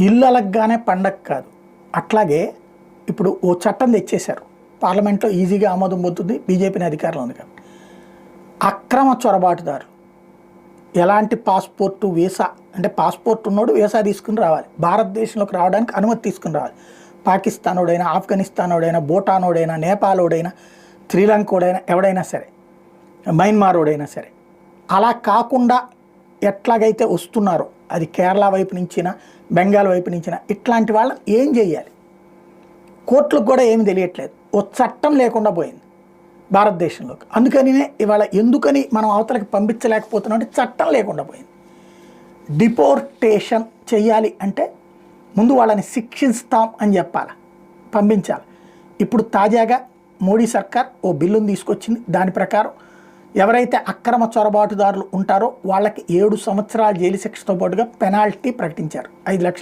ఇల్లు అలగ్గానే పండగ కాదు. అట్లాగే ఇప్పుడు ఓ చట్టం తెచ్చేశారు, పార్లమెంట్లో ఈజీగా ఆమోదం పొందుతుంది, బీజేపీని అధికారంలో ఉంది కాబట్టి. అక్రమ చొరబాటుదారు ఎలాంటి పాస్పోర్టు వీసా, అంటే పాస్పోర్ట్ ఉన్నోడు వీసా తీసుకుని రావాలి, భారతదేశంలోకి రావడానికి అనుమతి తీసుకుని రావాలి. పాకిస్తానోడైనా, ఆఫ్ఘనిస్తానోడైనా, భూటానోడైనా, నేపాలోడైనా, శ్రీలంకోడైనా, ఎవడైనా సరే, మయన్మారోడైనా సరే. అలా కాకుండా ఎట్లాగైతే వస్తున్నారో, అది కేరళ వైపు నుంచినా బెంగాల్ వైపు నుంచినా, ఇట్లాంటి వాళ్ళని ఏం చేయాలి? కోర్టులకు కూడా ఏమి తెలియట్లేదు. ఓ చట్టం లేకుండా పోయింది భారతదేశంలోకి. అందుకనినే ఇవాళ ఎందుకని మనం అవతలకి పంపించలేకపోతున్నాం అంటే చట్టం లేకుండా పోయింది. డిపోర్టేషన్ చెయ్యాలి అంటే ముందు వాళ్ళని శిక్షిస్తాం అని చెప్పాలి, పంపించాలి. ఇప్పుడు తాజాగా మోడీ సర్కార్ ఓ బిల్లును తీసుకొచ్చింది. దాని ప్రకారం ఎవరైతే అక్రమ చొరబాటుదారులు ఉంటారో వాళ్ళకి 7 సంవత్సరాల జైలు శిక్షతో పాటుగా పెనాల్టీ ప్రకటించారు, 5 లక్షల